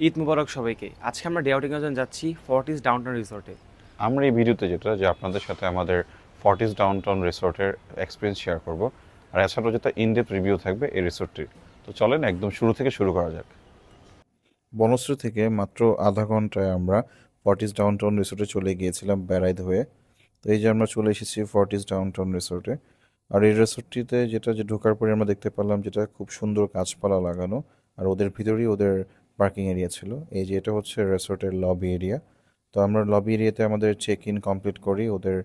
ঈদ মুবারক সবাইকে। আজকে আমরা ডে আউটিং এর জন্য যাচ্ছি ফর্টিস ডাউনটাউন রিসোর্টে। আমরা এই ভিডিওতে যেটা যে আপনাদের সাথে আমাদের ফর্টিস ডাউনটাউন রিসোর্টের এক্সপিরিয়েন্স শেয়ার করব, আর এছাড়াও যেটা ইনডেপথ রিভিউ থাকবে এই রিসোর্টটির। তো চলেন একদম শুরু থেকে শুরু করা যাক। বনশ্রী থেকে মাত্র আধা ঘন্টায় আমরা ফর্টিস ডাউনটাউন রিসোর্টে চলে গিয়েছিলাম বেড়াইতে হয়ে। তো এই যে আমরা চলে এসেছি ফর্টিস ডাউনটাউন রিসোর্টে। আর এই রিসোর্টটিতে যেটা যে ঢোকার পরে আমরা দেখতে পেলাম যেটা খুব সুন্দর গাছপালা লাগানো, আর ওদের ভিতরেই ওদের পার্কিং এরিয়া ছিল। এই যে এটা হচ্ছে রিসোর্টের লবি এরিয়া। তো আমরা লবি এরিয়াতে আমাদের চেক ইন কমপ্লিট করি, ওদের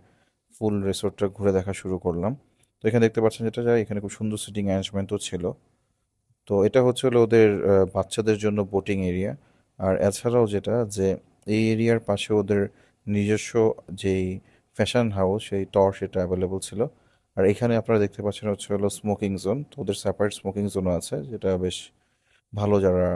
ফুল রিসোর্টটা ঘুরে দেখা শুরু করলাম। তো এখানে দেখতে পাচ্ছেন যেটা যায়, এখানে খুব সুন্দর সিটিং অ্যারেঞ্জমেন্টও ছিল। তো এটা হচ্ছে হলো ওদের বাচ্চাদের জন্য বোটিং এরিয়া। আর এছাড়াও যেটা যে এই এরিয়ার পাশে ওদের নিজস্ব যেই ফ্যাশন হাউস সেই সেটা অ্যাভেলেবল ছিল। আর এখানে আপনারা দেখতে পাচ্ছেন হচ্ছে হলো স্মোকিং জোন। তো ওদের সেপারেট স্মোকিং জোনও আছে, যেটা বেশ ভালো যারা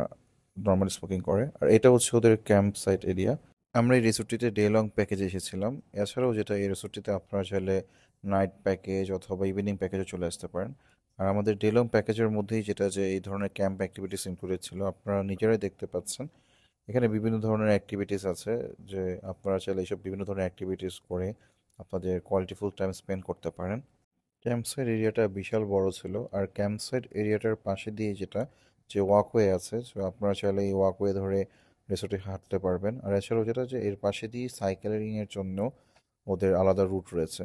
নর্মালি স্মোকিং করে। আর এটা হচ্ছে ওদের ক্যাম্প সাইট এরিয়া। আমরা এই রিসোর্টটিতে ডে লং প্যাকেজে এসেছিলাম। এছাড়াও যেটা এই রিসোর্টটিতে আপনারা চাইলে নাইট প্যাকেজ অথবা ইভিনিং প্যাকেজে চলে আসতে পারেন। আর আমাদের ডে লং প্যাকেজের মধ্যেই যেটা যে এই ধরনের ক্যাম্প অ্যাক্টিভিটিস ইনক্লুডেড ছিল, আপনারা নিজেরাই দেখতে পাচ্ছেন। এখানে বিভিন্ন ধরনের অ্যাক্টিভিটিস আছে, যে আপনারা চাইলে এইসব বিভিন্ন ধরনের অ্যাক্টিভিটিস করে আপনাদের কোয়ালিটিফুল টাইম স্পেন্ড করতে পারেন। ক্যাম্প সাইট এরিয়াটা বিশাল বড় ছিল। আর ক্যাম্প সাইট এরিয়াটার পাশে দিয়ে যেটা যে ওয়াকওয়ে আছে, সো আপনারা চাইলে এই ওয়াকওয়ে ধরে রিসোর্টে হাঁটতে পারবেন। আর এছাড়াও যেটা যে এর পাশে দিয়ে সাইকেলিংয়ের জন্য ওদের আলাদা রুট রয়েছে।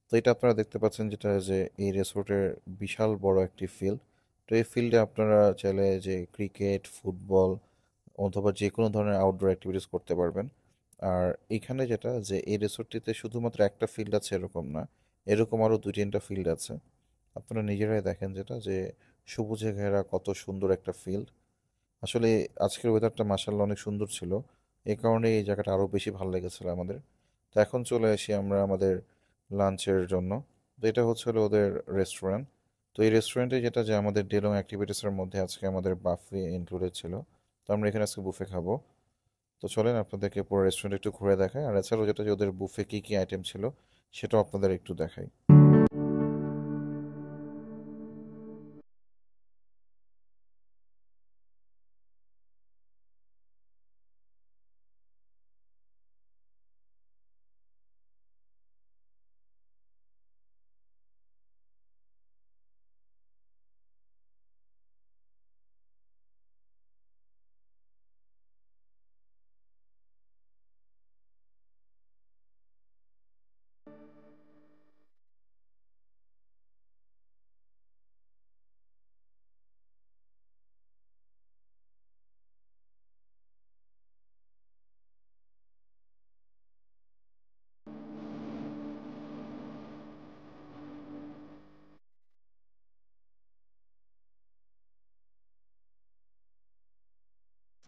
তো এটা আপনারা দেখতে পাচ্ছেন যেটা যে এই রিসোর্টের বিশাল বড় একটি ফিল্ড। তো এই ফিল্ডে আপনারা চাইলে যে ক্রিকেট, ফুটবল অথবা যে কোনো ধরনের আউটডোর অ্যাক্টিভিটিস করতে পারবেন। আর এখানে যেটা যে এই রিসোর্টটিতে শুধুমাত্র একটা ফিল্ড আছে এরকম না, এরকম আরও 2-3টা ফিল্ড আছে। আপনারা নিজেরাই দেখেন যেটা যে সবুজে ঘেরা কত সুন্দর একটা ফিল্ড। আসলে আজকের ওয়েদারটা মাশাআল্লাহ অনেক সুন্দর ছিল, এই কারণে এই জায়গাটা আরও বেশি ভালো লেগেছিল আমাদের। তো এখন চলে আসি আমরা আমাদের লাঞ্চের জন্য। তো এটা হচ্ছে হলো ওদের রেস্টুরেন্ট। তো এই রেস্টুরেন্টে যেটা যে আমাদের ডে লং অ্যাক্টিভিটিসের মধ্যে আজকে আমাদের বাফে ইনক্লুডেড ছিল। তো আমরা এখানে আজকে বুফে খাবো। তো চলেন আপনাদেরকে পুরো রেস্টুরেন্ট একটু ঘুরে দেখাই, আর এছাড়াও যেটা যে ওদের বুফে কী কী আইটেম ছিল সেটাও আপনাদের একটু দেখাই।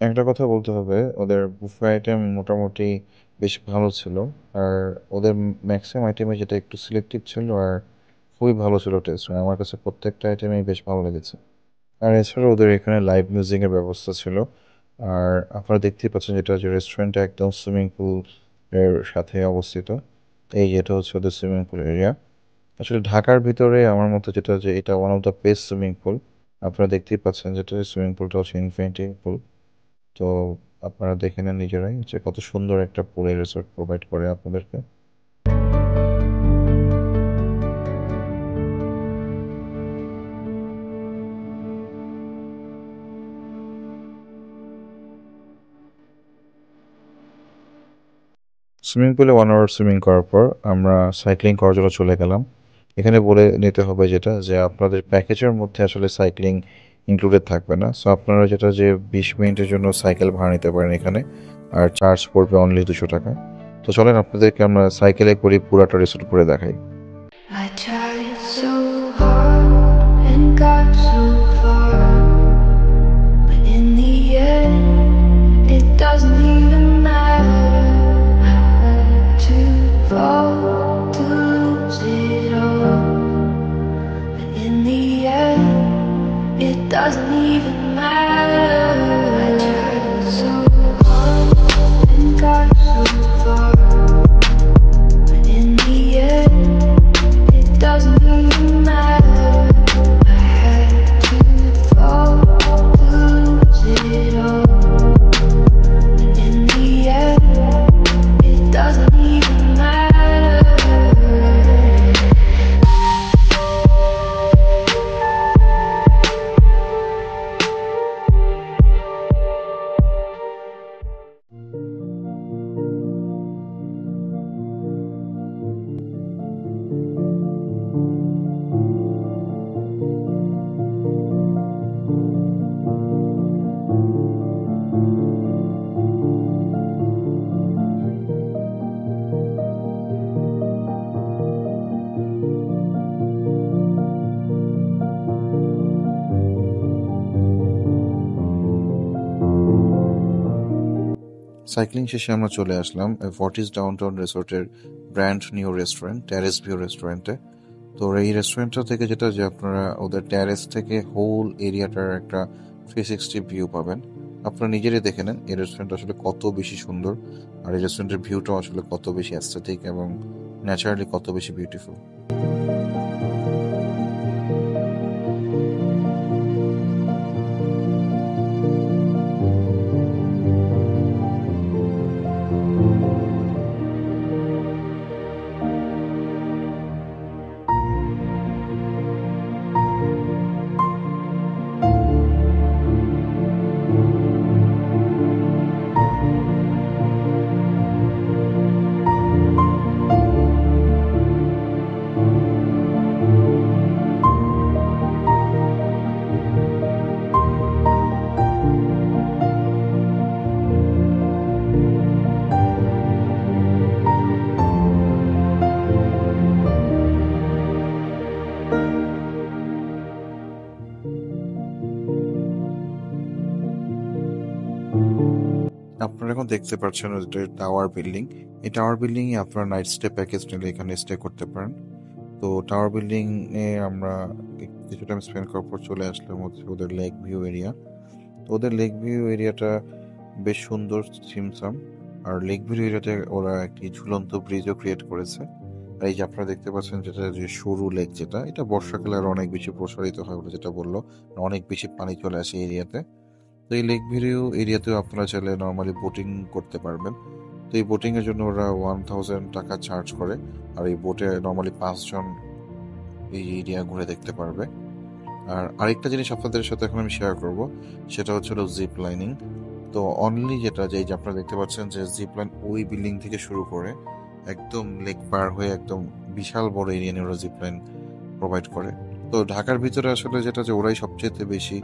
একটা কথা বলতে হবে, ওদের বুফে আইটেম মোটামুটি বেশ ভালো ছিল। আর ওদের ম্যাক্সিমাম আইটেমে যেটা একটু সিলেক্টিভ ছিল, আর খুবই ভালো ছিল টেস্ট। আমার কাছে প্রত্যেকটা আইটেমই বেশ ভালো লেগেছে। আর এছাড়া ওদের এখানে লাইভ মিউজিকের ব্যবস্থা ছিল। আর আপনারা দেখতেই পাচ্ছেন যেটা যে রেস্টুরেন্টটা একদম সুইমিং পুল এর সাথে অবস্থিত। এই যেটা হচ্ছে ওদের সুইমিং পুল এরিয়া। আসলে ঢাকার ভিতরে আমার মতে যেটা যে এটা one of the best swimming pool. আপনারা দেখতেই পাচ্ছেন যেটা সুইমিং পুলটা হচ্ছে ইনফিনিটি পুল। তো আপনারা দেখে নেন নিজেরাই যে কত সুন্দর একটা পুল এই রিসোর্ট প্রোভাইড করে আপনাদেরকে। সুইমিং পুলে 1 আওয়ার সুইমিং করার পর আমরা সাইক্লিং করার জন্য চলে গেলাম। এখানে বলে নিতে হবে যেটা যে আপনাদের প্যাকেজের মধ্যে আসলে সাইক্লিং ইনক্লুডেড থাকবে না। সো আপনারা যেটা যে 20 মিনিটের জন্য সাইকেল ভাড়া নিতে পারেন এখানে, আর চার্জ পড়বে অনলি 200 টাকা। তো চলেন আপনাদেরকে আমরা সাইকেলে করে পুরাটা রিসোর্ট ঘুরে দেখাই। I tried so hard and got so far, but in the end, it doesn't even matter. I had to fall to lose it all, but in the end, it doesn't even matter. I tried so hard and got so far, but in the end, cycling শেষে আমরা চলে আসলাম Fortis downtown রিসোর্টের brand new restaurant terrace view রেস্টুরেন্টে। তো এই রেস্টুরেন্টটা থেকে যেটা যে আপনারা ওদের টেরেস থেকে হোল এরিয়াটার একটা 360 ভিউ পাবেন। আপনারা নিজেরাই দেখে নেন এই রেস্টুরেন্টটা আসলে কত বেশি সুন্দর, আর এই রেস্টুরেন্টের ভিউটাও আসলে কত বেশি অ্যাস্থেটিক এবং ন্যাচারালি কত বেশি বিউটিফুল। আপনারা এখন দেখতে পাচ্ছেন এটা টাওয়ার বিল্ডিং। এই টাওয়ার বিল্ডিং এ আপনারা নাইট স্টে প্যাকেজ নিলে এখানে স্টে করতে পারেন। তো টাওয়ার বিল্ডিং এ আমরা কিছু টাইম স্পেন্ড করার পর চলে আসলাম হচ্ছে ওদের লেক ভিউ এরিয়া। তো ওদের লেক ভিউ এরিয়াটা বেশ সুন্দর ছিমছাম, আর লেক ভিউ এরিয়াতে ওরা একটি ঝুলন্ত ব্রিজও ক্রিয়েট করেছে। আর এই যে আপনারা দেখতে পাচ্ছেন যেটা যে সরু লেক, যেটা এটা বর্ষাকালে আর অনেক বেশি প্রসারিত হয় বলে যেটা বললো, অনেক বেশি পানি চলে আসে এরিয়াতে। তো এই লেক ভিউ এরিয়াতেও আপনারা চাইলে নর্মালি বোটিং করতে পারবেন। তো এই বোটিং এর জন্য ওরা 1000 টাকা চার্জ করে, আর এই বোটে নর্মালি 5 জন এই এরিয়া ঘুরে দেখতে পারবে। আর আরেকটা জিনিস আপনাদের সাথে এখন আমি শেয়ার করব, সেটা হচ্ছে জিপ লাইনিং। তো অনলি যেটা যে আপনারা দেখতে পাচ্ছেন যে জিপ লাইন ওই বিল্ডিং থেকে শুরু করে একদম লেক পার হয়ে একদম বিশাল বড় এরিয়া নিয়ে ওরা জিপ লাইন প্রোভাইড করে। তো ঢাকার ভিতরে আসলে যেটা যে ওরাই সবচেয়ে বেশি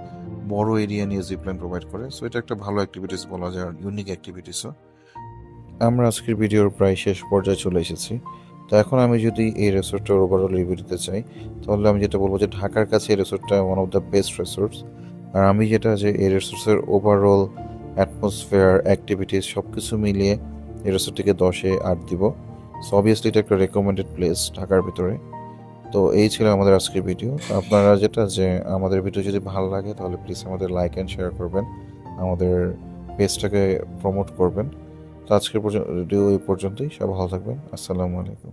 বড় এরিয়া নিয়ে জিপলাইন প্রোভাইড করে। সো এটা একটা ভালো অ্যাক্টিভিটিস বলা যায়, ইউনিক অ্যাক্টিভিটিসও। আমরা আজকের ভিডিওর প্রায় শেষ পর্যায়ে চলে এসেছি। তো এখন আমি যদি এই রিসোর্টটার ওভারঅল রিভিউ দিতে চাই, তাহলে আমি যেটা বলবো যে ঢাকার কাছে এই রিসোর্টটা one of the best resorts. আর আমি যেটা যে এই রিসোর্টসের ওভারঅল অ্যাটমসফেয়ার, অ্যাক্টিভিটিস সব কিছু মিলিয়ে এই রিসোর্টটিকে 10-এ 8 দিব। সো অবভিয়াসলি এটা একটা রেকমেন্ডেড প্লেস ঢাকার ভিতরে। তো এই ছিল আমাদের আজকের ভিডিও। আপনারা যেটা যে আমাদের ভিডিও যদি ভালো লাগে তাহলে প্লিজ আমাদের লাইক অ্যান্ড শেয়ার করবেন, আমাদের পেজটাকে প্রমোট করবেন। তো আজকের ভিডিও এই পর্যন্তই। সব ভালো থাকবেন। আসসালামু আলাইকুম।